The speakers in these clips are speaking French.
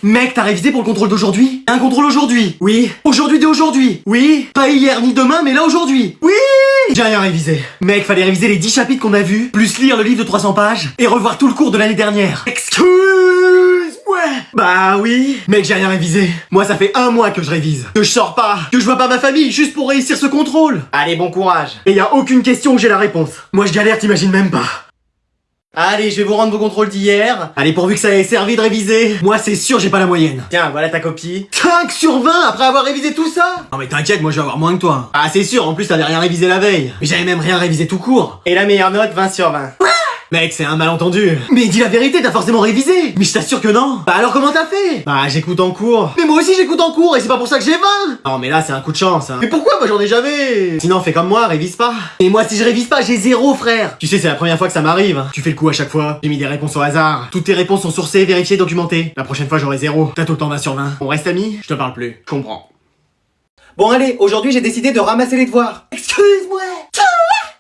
Mec, t'as révisé pour le contrôle d'aujourd'hui? Un contrôle aujourd'hui? Oui. Aujourd'hui d'aujourd'hui? Oui. Pas hier ni demain, mais là aujourd'hui? Oui. J'ai rien révisé. Mec, fallait réviser les 10 chapitres qu'on a vus, plus lire le livre de 300 pages, et revoir tout le cours de l'année dernière. Excuse-moi. Bah oui. Mec, j'ai rien révisé. Moi, ça fait 1 mois que je révise. Que je sors pas. Que je vois pas ma famille, juste pour réussir ce contrôle. Allez, bon courage. Et y a aucune question où j'ai la réponse. Moi, je galère, t'imagines même pas. Allez, je vais vous rendre vos contrôles d'hier. Allez, pourvu que ça ait servi de réviser. Moi, c'est sûr, j'ai pas la moyenne. Tiens, voilà ta copie. 5 sur 20 après avoir révisé tout ça? Non mais t'inquiète, moi je vais avoir moins que toi. Ah, c'est sûr, en plus t'avais rien révisé la veille. Mais j'avais même rien révisé tout court. Et la meilleure note, 20 sur 20. Mec, c'est un malentendu. Mais dis la vérité, t'as forcément révisé. Mais je t'assure que non. Bah alors comment t'as fait? Bah j'écoute en cours. Mais moi aussi j'écoute en cours et c'est pas pour ça que j'ai 20. Non mais là c'est un coup de chance. Hein. Mais pourquoi? Moi j'en ai jamais. Sinon fais comme moi, révise pas. Et moi si je révise pas, j'ai 0 frère. Tu sais c'est la première fois que ça m'arrive. Tu fais le coup à chaque fois. J'ai mis des réponses au hasard. Toutes tes réponses sont sourcées, vérifiées, documentées. La prochaine fois j'aurai 0. T'as tout le temps 20 sur 20. On reste amis? Je te parle plus. Je comprends. Bon allez, aujourd'hui j'ai décidé de ramasser les devoirs. Excuse-moi.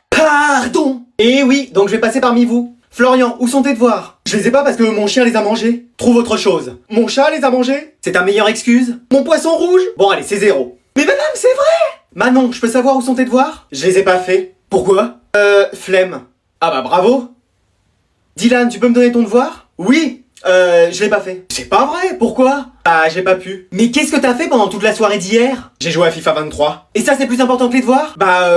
Pardon. Et oui, donc je vais passer parmi vous. Florian, où sont tes devoirs? Je les ai pas parce que mon chien les a mangés. Trouve autre chose. Mon chat les a mangés? C'est ta meilleure excuse? Mon poisson rouge? Bon allez, c'est 0. Mais madame, c'est vrai! Manon, je peux savoir où sont tes devoirs? Je les ai pas faits. Pourquoi? Flemme. Ah bah bravo. Dylan, tu peux me donner ton devoir? Oui. Je l'ai pas fait. C'est pas vrai, pourquoi? Ah, j'ai pas pu. Mais qu'est-ce que t'as fait pendant toute la soirée d'hier? J'ai joué à FIFA 23. Et ça c'est plus important que les devoirs? Bah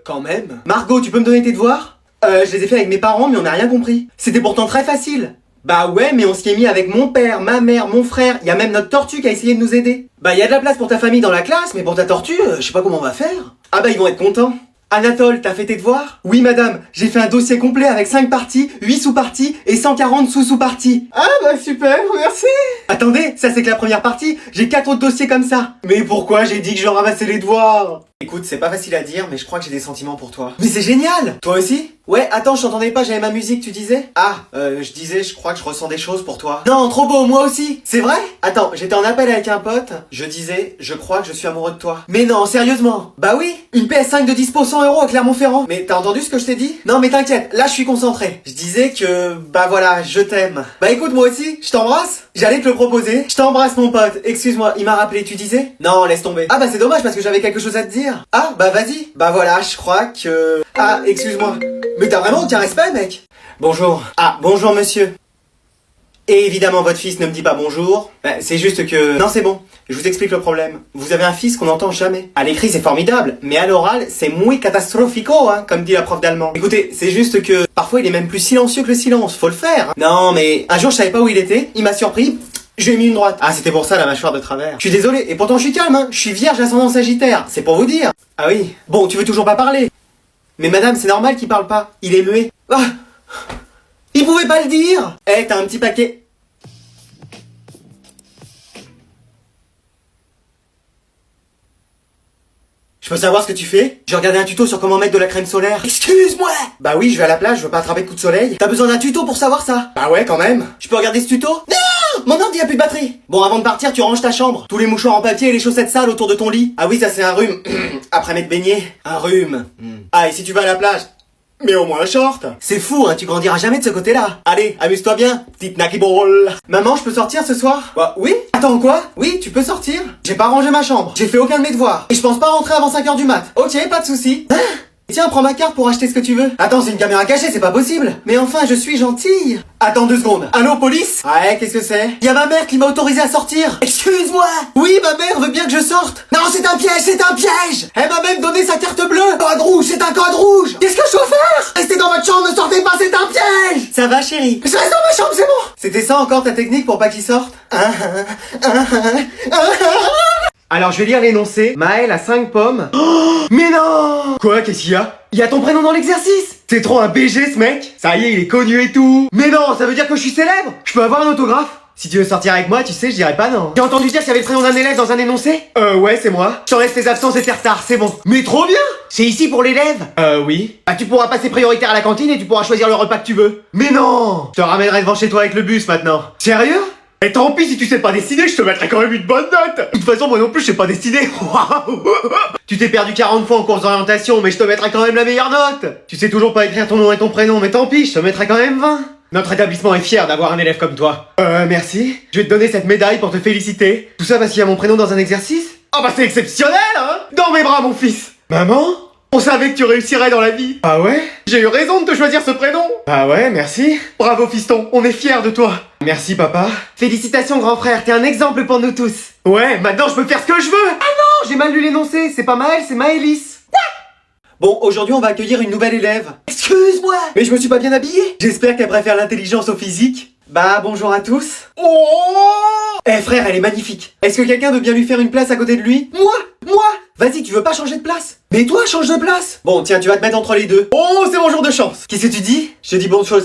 quand même. Margot, tu peux me donner tes devoirs? Je les ai fait avec mes parents, mais on n'a rien compris. C'était pourtant très facile. Bah ouais, mais on s'y est mis avec mon père, ma mère, mon frère. Y a même notre tortue qui a essayé de nous aider. Bah y a de la place pour ta famille dans la classe, mais pour ta tortue, je sais pas comment on va faire. Ah bah ils vont être contents. Anatole, t'as fait tes devoirs? Oui madame, j'ai fait un dossier complet avec 5 parties, 8 sous-parties et 140 sous-sous-parties. Ah bah super, merci. Attendez, ça c'est que la première partie, j'ai 4 autres dossiers comme ça. Mais pourquoi j'ai dit que je ramassais les devoirs? Écoute, c'est pas facile à dire, mais je crois que j'ai des sentiments pour toi. Mais c'est génial! Toi aussi? Ouais, attends, je t'entendais pas, j'avais ma musique, tu disais? Ah, je disais, je crois que je ressens des choses pour toi. Non, trop beau, moi aussi! C'est vrai? Attends, j'étais en appel avec un pote, je disais, je crois que je suis amoureux de toi. Mais non, sérieusement? Bah oui! Une PS5 de dispo 100 € à Clermont-Ferrand. Mais t'as entendu ce que je t'ai dit? Non, mais t'inquiète, là je suis concentré. Je disais que, bah voilà, je t'aime. Bah écoute, moi aussi, je t'embrasse. J'allais te le proposer. Je t'embrasse mon pote, excuse-moi, il m'a rappelé, tu disais? Non, laisse tomber. Ah bah c'est dommage parce que j'avais quelque chose à te dire. Ah bah vas-y. Bah voilà, je crois que... Ah, excuse-moi. Mais t'as vraiment aucun respect, mec. Bonjour. Ah, bonjour monsieur. Et évidemment, votre fils ne me dit pas bonjour. C'est juste que... Non, c'est bon. Je vous explique le problème. Vous avez un fils qu'on n'entend jamais. À l'écrit, c'est formidable. Mais à l'oral, c'est muy catastrophico, hein, comme dit la prof d'allemand. Écoutez, c'est juste que... Parfois, il est même plus silencieux que le silence. Faut le faire. Non, mais... Un jour, je savais pas où il était. Il m'a surpris. Je lui ai mis une droite. Ah, c'était pour ça la mâchoire de travers. Je suis désolé. Et pourtant, je suis calme, hein. Je suis vierge ascendant sagittaire. C'est pour vous dire. Ah oui. Bon, tu veux toujours pas parler. Mais madame, c'est normal qu'il parle pas. Il est muet. Ah, il pouvait pas le dire. Eh, t'as un petit paquet. Je peux savoir ce que tu fais? J'ai regardé un tuto sur comment mettre de la crème solaire. Excuse-moi! Bah oui, je vais à la plage, je veux pas attraper de coups de soleil. T'as besoin d'un tuto pour savoir ça? Bah ouais, quand même. Je peux regarder ce tuto? Non! Mon ordi a plus de batterie. Bon, avant de partir, tu ranges ta chambre. Tous les mouchoirs en papier et les chaussettes sales autour de ton lit. Ah oui, ça c'est un rhume. Après m'être baigné. Un rhume. Ah, et si tu vas à la plage? Mais au moins un short. C'est fou, hein, tu grandiras jamais de ce côté-là. Allez, amuse-toi bien, petite Naki Ball. Maman, je peux sortir ce soir? Bah, oui. Attends, quoi? Oui, tu peux sortir. J'ai pas rangé ma chambre. J'ai fait aucun de mes devoirs. Et je pense pas rentrer avant 5h du mat. Ok, pas de soucis. Hein? Tiens, prends ma carte pour acheter ce que tu veux. Attends, c'est une caméra cachée, c'est pas possible. Mais enfin, je suis gentille. Attends 2 secondes. Allô, police? Ouais, qu'est-ce que c'est? Y a ma mère qui m'a autorisé à sortir. Excuse-moi. Oui, ma mère veut bien que je sorte. Non, c'est un piège, c'est un piège. Elle m'a même donné sa carte bleue. Code rouge, c'est un code rouge. Qu'est-ce que je dois faire? Restez dans votre chambre, ne sortez pas, c'est un piège. Ça va, chérie? Je reste dans ma chambre, c'est bon. C'était ça encore ta technique pour pas qu'il sorte? Alors je vais lire l'énoncé. Maël a 5 pommes. Oh, mais non! Quoi, qu'est-ce qu'il y a? Il y a ton prénom dans l'exercice? C'est trop un BG ce mec. Ça y est, il est connu et tout. Mais non, ça veut dire que je suis célèbre. Je peux avoir un autographe? Si tu veux sortir avec moi, tu sais, je dirais pas non. J'ai entendu dire qu'il y avait le prénom d'un élève dans un énoncé? Ouais, c'est moi. Je laisse tes absences et tes retards, c'est bon. Mais trop bien! C'est ici pour l'élève? Oui. Bah tu pourras passer prioritaire à la cantine et tu pourras choisir le repas que tu veux. Mais non! Je te ramènerai devant chez toi avec le bus maintenant. Sérieux? Et tant pis si tu sais pas dessiner, je te mettrai quand même une bonne note. De toute façon, moi non plus, je sais pas dessiner. Waouh. Tu t'es perdu 40 fois en cours d'orientation, mais je te mettrai quand même la meilleure note. Tu sais toujours pas écrire ton nom et ton prénom, mais tant pis, je te mettrai quand même 20. Notre établissement est fier d'avoir un élève comme toi. Merci. Je vais te donner cette médaille pour te féliciter. Tout ça parce qu'il y a mon prénom dans un exercice? Oh bah c'est exceptionnel, hein? Dans mes bras, mon fils. Maman? On savait que tu réussirais dans la vie. Ah ouais? J'ai eu raison de te choisir ce prénom. Ah ouais, merci. Bravo fiston, on est fiers de toi. Merci papa. Félicitations grand frère, t'es un exemple pour nous tous. Ouais, maintenant je peux faire ce que je veux. Ah non, j'ai mal lu l'énoncé, c'est pas Maël, c'est Maëlys. Bon, aujourd'hui on va accueillir une nouvelle élève. Excuse-moi, mais je me suis pas bien habillé. J'espère qu'elle préfère l'intelligence au physique. Bah bonjour à tous. Oh! Eh frère, elle est magnifique. Est-ce que quelqu'un veut bien lui faire une place à côté de lui? Moi? Vas-y, tu veux pas changer de place? Mais toi, change de place. Bon, tiens, tu vas te mettre entre les deux. Oh, c'est mon jour de chance. Qu'est-ce que tu dis? Je te dis bon, ça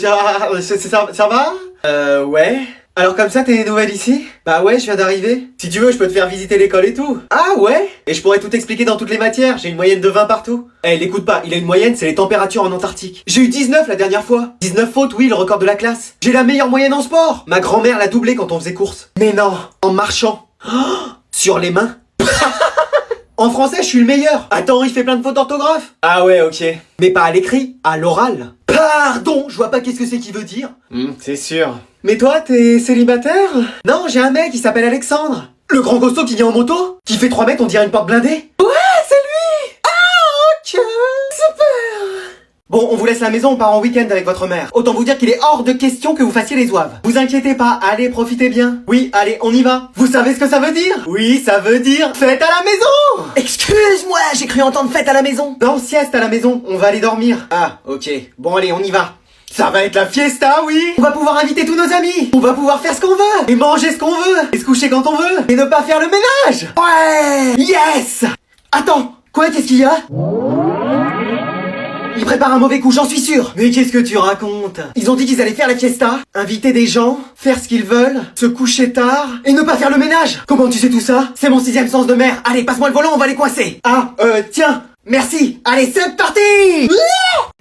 va? Ouais. Alors comme ça, t'es nouvelle ici? Bah ouais, je viens d'arriver. Si tu veux, je peux te faire visiter l'école et tout. Ah ouais? Et je pourrais tout expliquer dans toutes les matières, j'ai une moyenne de 20 partout. Eh, l'écoute pas, il a une moyenne, c'est les températures en Antarctique. J'ai eu 19 la dernière fois. 19 fautes, oui, le record de la classe. J'ai la meilleure moyenne en sport. Ma grand-mère l'a doublé quand on faisait course. Mais non, en marchant. Oh, sur les mains. En français, je suis le meilleur. Attends, il fait plein de fautes d'orthographe. Ah ouais, ok. Mais pas à l'écrit, à l'oral. Pardon, je vois pas qu'est-ce que c'est qu'il veut dire. C'est sûr. Mais toi, t'es célibataire? Non, j'ai un mec qui s'appelle Alexandre. Le grand costaud qui vient en moto? Qui fait 3 mètres, on dirait une porte blindée? Ouais, c'est lui! Ah, ok, super! Bon, on vous laisse la maison, on part en week-end avec votre mère. Autant vous dire qu'il est hors de question que vous fassiez les zouaves. Vous inquiétez pas, allez, profitez bien. Oui, allez, on y va. Vous savez ce que ça veut dire? Oui, ça veut dire fête à la maison! Excuse-moi, j'ai cru entendre fête à la maison. Non, sieste à la maison, on va aller dormir. Ah, ok. Bon, allez, on y va. Ça va être la fiesta, oui! On va pouvoir inviter tous nos amis! On va pouvoir faire ce qu'on veut! Et manger ce qu'on veut! Et se coucher quand on veut! Et ne pas faire le ménage! Ouais! Yes! Attends! Quoi, qu'est-ce qu'il y a? Ils préparent un mauvais coup, j'en suis sûr! Mais qu'est-ce que tu racontes? Ils ont dit qu'ils allaient faire la fiesta, inviter des gens, faire ce qu'ils veulent, se coucher tard, et ne pas faire le ménage! Comment tu sais tout ça? C'est mon 6e sens de mère! Allez, passe-moi le volant, on va les coincer! Ah, tiens! Merci! Allez, c'est parti!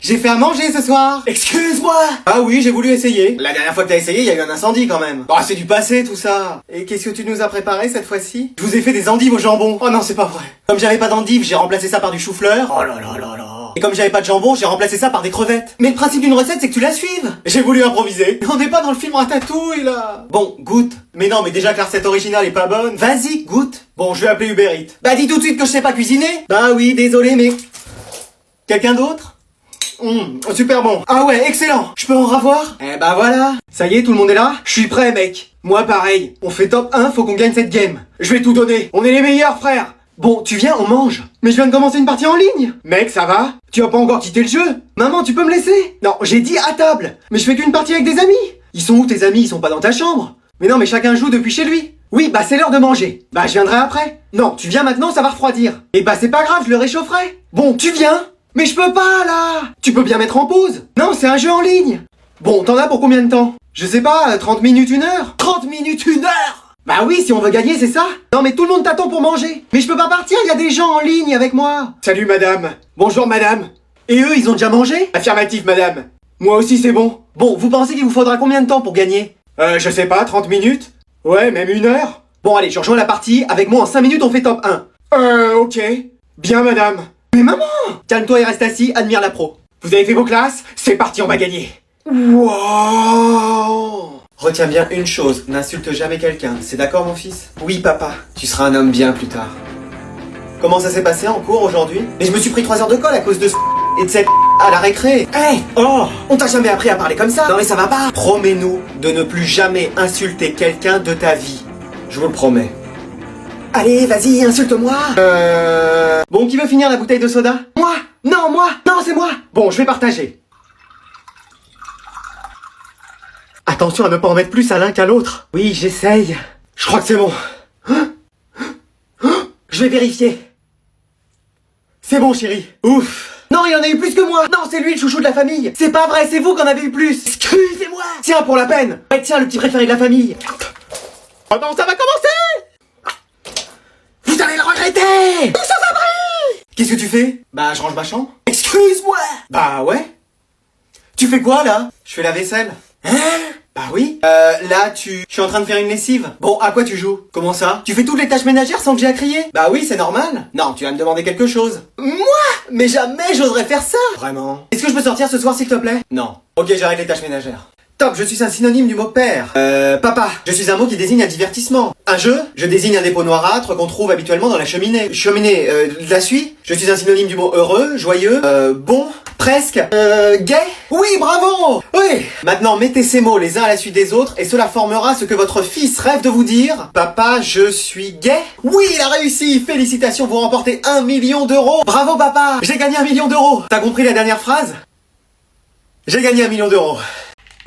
J'ai fait à manger ce soir. Excuse-moi. Ah oui, j'ai voulu essayer. La dernière fois que t'as essayé, il y a eu un incendie quand même. Ah, c'est du passé tout ça. Et qu'est-ce que tu nous as préparé cette fois-ci? Je vous ai fait des endives au jambon. Oh non, c'est pas vrai. Comme j'avais pas d'endives, j'ai remplacé ça par du chou-fleur. Oh là là là là. Et comme j'avais pas de jambon, j'ai remplacé ça par des crevettes. Mais le principe d'une recette, c'est que tu la suives. J'ai voulu improviser. On n'est pas dans le film Ratatouille là. Bon, goûte. Mais non, mais déjà que la recette originale est pas bonne. Vas-y, goûte. Bon, je vais appeler Uber Eats. Bah dis tout de suite que je sais pas cuisiner. Bah oui, désolé, mais... Quelqu'un d'autre? Super bon. Ah ouais, excellent. Je peux en revoir? Eh bah voilà. Ça y est, tout le monde est là? Je suis prêt, mec. Moi, pareil. On fait top 1, faut qu'on gagne cette game. Je vais tout donner. On est les meilleurs, frère. Bon, tu viens, on mange. Mais je viens de commencer une partie en ligne. Mec, ça va? Tu as pas encore quitté le jeu? Maman, tu peux me laisser? Non, j'ai dit à table. Mais je fais qu'une partie avec des amis. Ils sont où tes amis? Ils sont pas dans ta chambre. Mais non, mais chacun joue depuis chez lui. Oui, bah c'est l'heure de manger. Bah je viendrai après. Non, tu viens maintenant, ça va refroidir. Et bah c'est pas grave, je le réchaufferai. Bon, tu viens? Mais je peux pas, là! Tu peux bien mettre en pause! Non, c'est un jeu en ligne! Bon, t'en as pour combien de temps? Je sais pas, 30 minutes, 1 heure? 30 minutes, 1 heure! Bah oui, si on veut gagner, c'est ça! Non, mais tout le monde t'attend pour manger! Mais je peux pas partir, il y a des gens en ligne avec moi! Salut, madame! Bonjour, madame! Et eux, ils ont déjà mangé? Affirmatif, madame! Moi aussi, c'est bon! Bon, vous pensez qu'il vous faudra combien de temps pour gagner? Je sais pas, 30 minutes? Ouais, même 1 heure? Bon, allez, je rejoins la partie, avec moi en 5 minutes, on fait top 1. Ok. Bien, madame. Mais maman! Calme-toi et reste assis, admire la pro. Vous avez fait vos classes? C'est parti, on va gagner. Wow! Retiens bien une chose, n'insulte jamais quelqu'un, c'est d'accord mon fils? Oui papa, tu seras un homme bien plus tard. Comment ça s'est passé en cours aujourd'hui? Mais je me suis pris 3 heures de colle à cause de et de cette à la récré. Hey! Oh! On t'a jamais appris à parler comme ça? Non mais ça va pas! Promets-nous de ne plus jamais insulter quelqu'un de ta vie. Je vous le promets. Allez, vas-y, insulte-moi. Bon, qui veut finir la bouteille de soda? Moi! Non, moi! Non, c'est moi! Bon, je vais partager. Attention à ne pas en mettre plus à l'un qu'à l'autre. Oui, j'essaye. Je crois que c'est bon. Je vais vérifier. C'est bon, chérie. Ouf. Non, il y en a eu plus que moi. Non, c'est lui le chouchou de la famille. C'est pas vrai, c'est vous qui en avez eu plus. Excusez-moi. Tiens, pour la peine. Ouais, tiens, le petit préféré de la famille. Oh non, ça va commencer. Vous allez le regretter. Où ça va briller? Qu'est-ce que tu fais? Bah, je range ma chambre. Excuse-moi. Bah ouais. Tu fais quoi, là? Je fais la vaisselle. Hein? Bah oui. Là, je suis en train de faire une lessive. Bon, à quoi tu joues? Comment ça? Tu fais toutes les tâches ménagères sans que j'ai à crier? Bah oui, c'est normal. Non, tu vas me demander quelque chose. Moi? Mais jamais j'oserais faire ça. Vraiment? Est-ce que je peux sortir ce soir, s'il te plaît? Non. Ok, j'arrête les tâches ménagères. Top, je suis un synonyme du mot père. Papa, je suis un mot qui désigne un divertissement. Un jeu, je désigne un dépôt noirâtre qu'on trouve habituellement dans la cheminée. Cheminée, la suie, je suis un synonyme du mot heureux, joyeux, bon, presque, gay. Oui, bravo. Oui. Maintenant, mettez ces mots les uns à la suite des autres et cela formera ce que votre fils rêve de vous dire. Papa, je suis gay. Oui, il a réussi. Félicitations, vous remportez 1 million d'euros. Bravo papa, j'ai gagné 1 million d'euros. T'as compris la dernière phrase? J'ai gagné 1 million d'euros.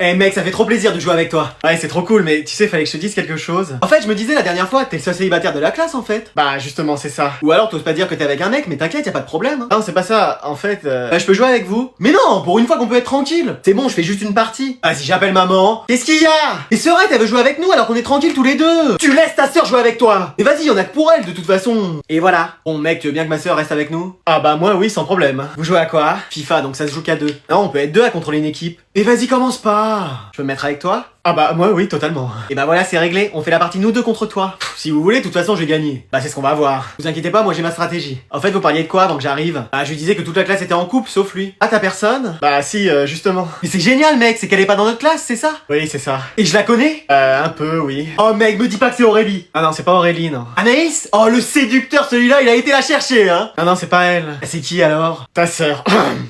Eh mec, ça fait trop plaisir de jouer avec toi. Ouais, c'est trop cool, mais tu sais, fallait que je te dise quelque chose. En fait, je me disais la dernière fois, t'es le seul célibataire de la classe en fait. Bah justement, c'est ça. Ou alors t'oses pas dire que t'es avec un mec, mais t'inquiète, y a pas de problème. Hein. Non, c'est pas ça. En fait, Je peux jouer avec vous. Mais non, pour une fois qu'on peut être tranquille. C'est bon, je fais juste une partie. Ah, si j'appelle maman. Qu'est-ce qu'il y a? Et Serette, elle veut jouer avec nous alors qu'on est tranquille tous les deux. Tu laisses ta sœur jouer avec toi. Et vas-y, y'en a que pour elle de toute façon. Et voilà. Bon mec, tu veux bien que ma sœur reste avec nous? ah bah moi oui, sans problème. Vous jouez à quoi? FIFA, donc ça se joue qu'à 2. Non, on peut être 2 à contrôler une équipe. Et vas-y, commence pas. Je peux me mettre avec toi? Ah bah moi oui, totalement. Et bah voilà, c'est réglé, on fait la partie nous deux contre toi. Pff, si vous voulez, de toute façon, j'ai gagné. Bah c'est ce qu'on va voir. Vous inquiétez pas, moi j'ai ma stratégie. En fait, vous parliez de quoi avant que j'arrive? Bah je lui disais que toute la classe était en couple, sauf lui. Ah, t'as personne? Bah si, justement. Mais c'est génial, mec, c'est qu'elle est pas dans notre classe, c'est ça? Oui, c'est ça. Et je la connais? Un peu, oui. Oh mec, me dis pas que c'est Aurélie. Ah non, c'est pas Aurélie, non. Anaïs? Oh le séducteur, celui-là, il a été la chercher, hein. Ah non, c'est pas elle. Ah, c'est qui alors? Ta sœur.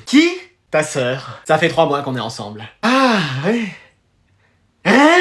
Qui? Ta sœur. Ça fait 3 mois qu'on est ensemble. Ah, ouais. Hein?